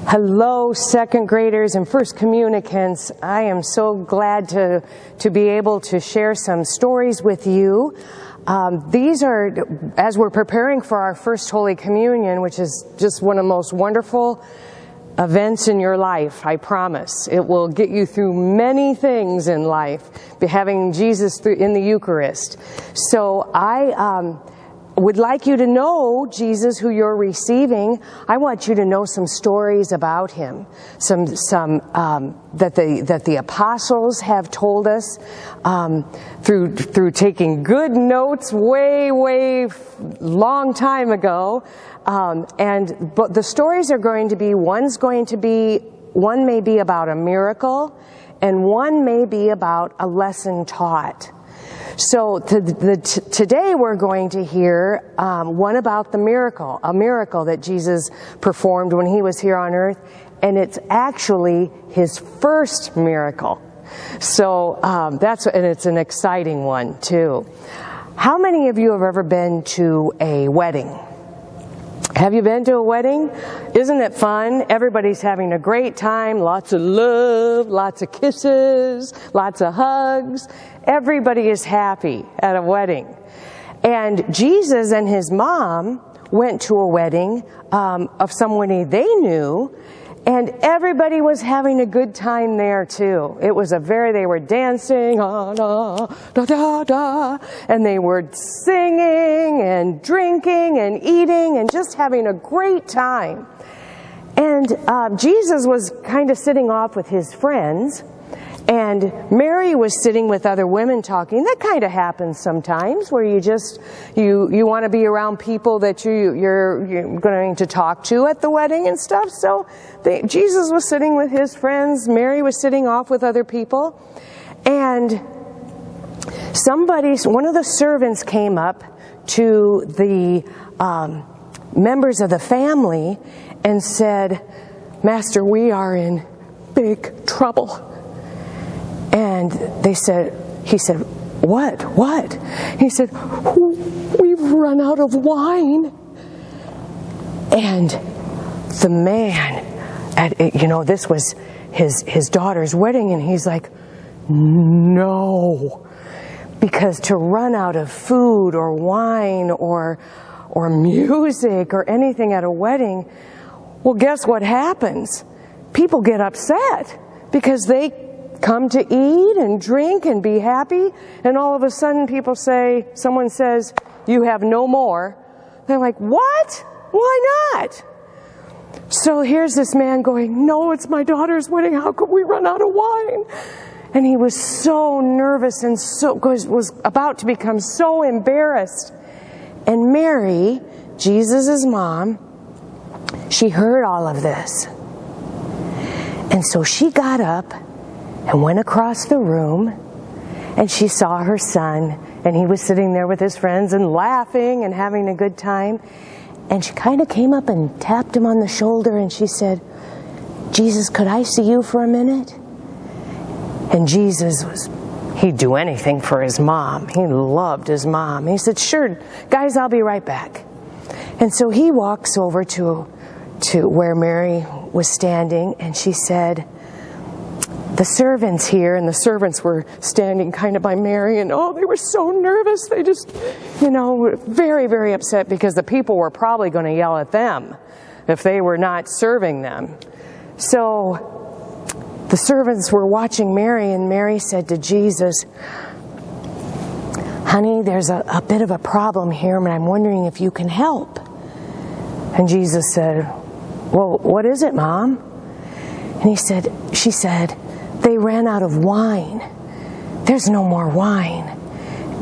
Hello, second graders and first communicants. I am so glad to be able to share some stories with you. These are, as we're preparing for our first Holy Communion, which is just one of the most wonderful events in your life, I promise. It will get you through many things in life, having Jesus in the Eucharist. So I would like you to know Jesus, who you're receiving. I want you to know some stories about him, some that the apostles have told us through taking good notes way long time ago. But the stories are going to be one may be about a miracle, and one may be about a lesson taught. So today we're going to hear one about a miracle that Jesus performed when he was here on earth, and it's actually his first miracle. So and it's an exciting one too. How many of you have ever been to a wedding? Have you been to a wedding? Isn't it fun? Everybody's having a great time, lots of love, lots of kisses, lots of hugs. Everybody is happy at a wedding. And Jesus and his mom went to a wedding of someone they knew, and everybody was having a good time there too. It was they were dancing, da, da, da, and they were singing and drinking and eating and just having a great time. And Jesus was kind of sitting off with his friends, and Mary was sitting with other women talking. That kind of happens sometimes, where you want to be around people that you're going to talk to at the wedding and stuff. So Jesus was sitting with his friends. Mary was sitting off with other people, and one of the servants came up to the members of the family and said, "Master, we are in big trouble." And he said, "What? He said, "We've run out of wine." And the man, this was his daughter's wedding, and he's like, "No." Because to run out of food or wine or music or anything at a wedding, well, guess what happens? People get upset because they come to eat and drink and be happy, and all of a sudden someone says, "You have no more." They're like, "What? Why not?" So here's this man going, "No, it's my daughter's wedding. How could we run out of wine?" And he was so nervous and was about to become so embarrassed. And Mary, Jesus' mom, she heard all of this. And so she got up and went across the room, and she saw her son, and he was sitting there with his friends and laughing and having a good time. And she kind of came up and tapped him on the shoulder, and she said, "Jesus, could I see you for a minute?" And he'd do anything for his mom. He loved his mom. He said, "Sure, guys, I'll be right back." And so he walks over to where Mary was standing, and she said, "The servants here," and the servants were standing kind of by Mary, and they were so nervous. They just, very, very upset, because the people were probably going to yell at them if they were not serving them. So the servants were watching Mary, and Mary said to Jesus, "Honey, there's a bit of a problem here, and I'm wondering if you can help." And Jesus said, "Well, what is it, Mom?" And she said, "They ran out of wine. There's no more wine.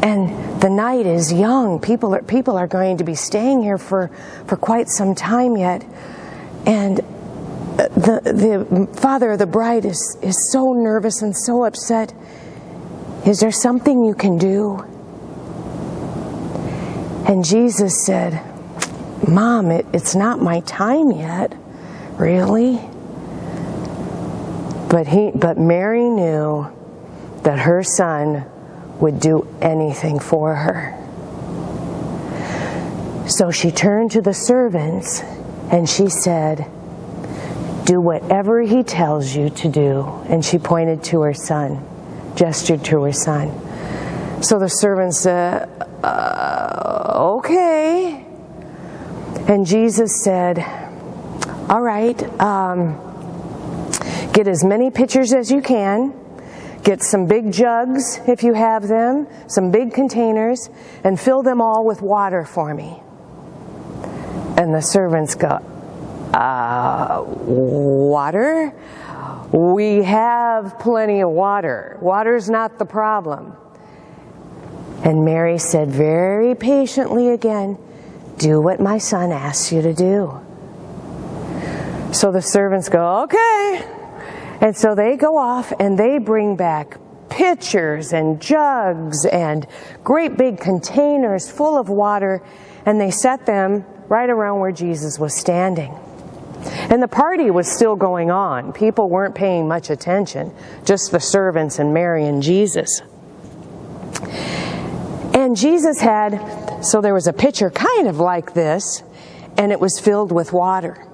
And the night is young. People are going to be staying here for quite some time yet. And the father of the bride is so nervous and so upset. Is there something you can do?" And Jesus said, "Mom, it's not my time yet, really." But Mary knew that her son would do anything for her. So she turned to the servants and she said, Do whatever he tells you to do. And she pointed to her son, gestured to her son. So the servant said, okay. And Jesus said, all right, get as many pitchers as you can. Get some big jugs, if you have them, some big containers, and fill them all with water for me. And the servants go, water? We have plenty of water. Water's not the problem. And Mary said very patiently again, do what my son asks you to do. So the servants go, okay. And so they go off and they bring back pitchers and jugs and great big containers full of water, and they set them right around where Jesus was standing. And the party was still going on. People weren't paying much attention, just the servants and Mary and Jesus. And Jesus had, so there was a pitcher kind of like this, and it was filled with water.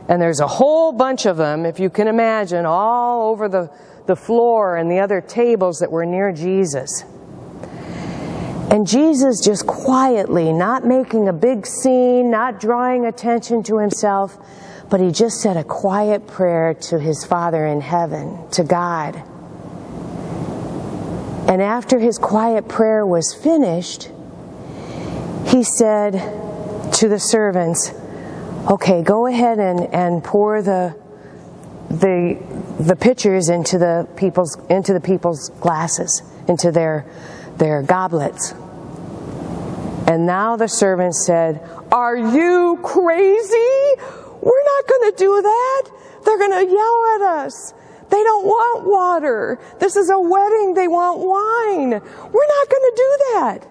And there's a whole bunch of them, if you can imagine, all over the floor and the other tables that were near Jesus. And Jesus just quietly, not making a big scene, not drawing attention to himself, but he just said a quiet prayer to his Father in heaven, to God. And after his quiet prayer was finished, he said to the servants, okay, go ahead and pour the pitchers into the people's glasses, into their goblets. And now the servants said, are you crazy? We're not going to do that. They're going to yell at us. They don't want water. This is a wedding. They want wine. We're not going to do that.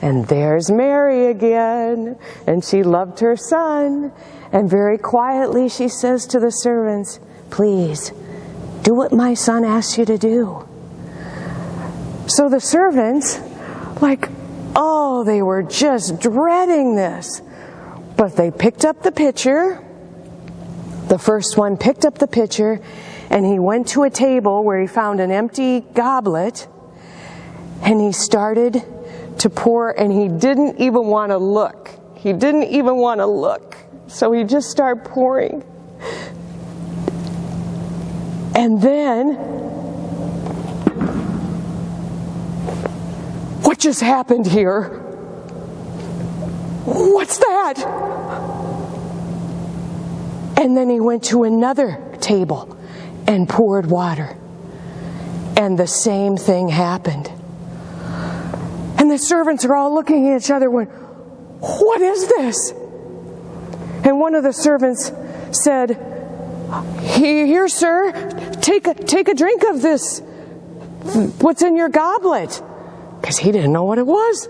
And there's Mary again, and she loved her son. And very quietly she says to the servants, please, do what my son asks you to do. So the servants, they were just dreading this. But they picked up the pitcher. The first one picked up the pitcher, and he went to a table where he found an empty goblet, and he started to pour, and he didn't even want to look. He didn't even want to look. So he just started pouring. And then, what just happened here? What's that? And then he went to another table and poured water. And the same thing happened. And the servants are all looking at each other going, what is this? And one of the servants said, here, sir, take a drink of this. What's in your goblet? Because he didn't know what it was.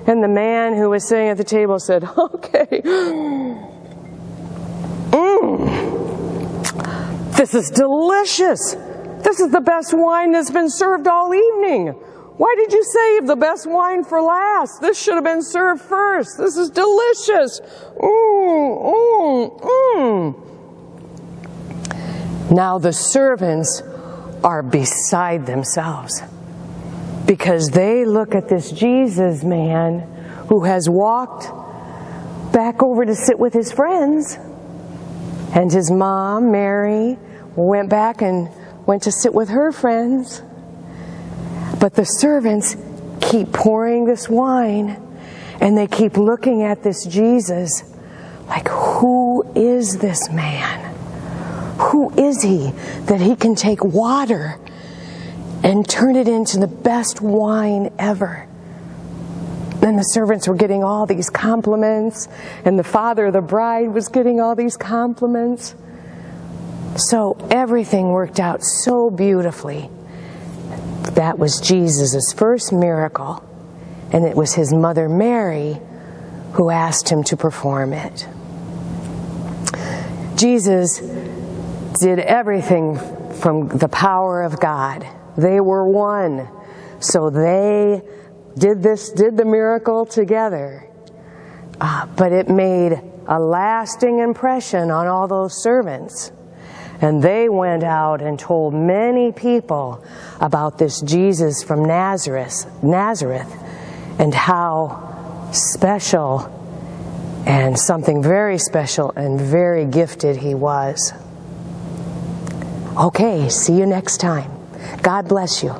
And the man who was sitting at the table said, okay, this is delicious. This is the best wine that's been served all evening. Why did you save the best wine for last? This should have been served first. This is delicious. Now the servants are beside themselves, because they look at this Jesus man who has walked back over to sit with his friends. And his mom, Mary, went back and went to sit with her friends. But the servants keep pouring this wine, and they keep looking at this Jesus like, who is this man? Who is he that he can take water and turn it into the best wine ever? And the servants were getting all these compliments, and the father of the bride was getting all these compliments. So everything worked out so beautifully. That was Jesus' first miracle, and it was his mother Mary who asked him to perform it. Jesus did everything from the power of God. They were one. So they did the miracle together. But it made a lasting impression on all those servants. And they went out and told many people about this Jesus from Nazareth, and how special and something very special and very gifted he was. Okay, see you next time. God bless you.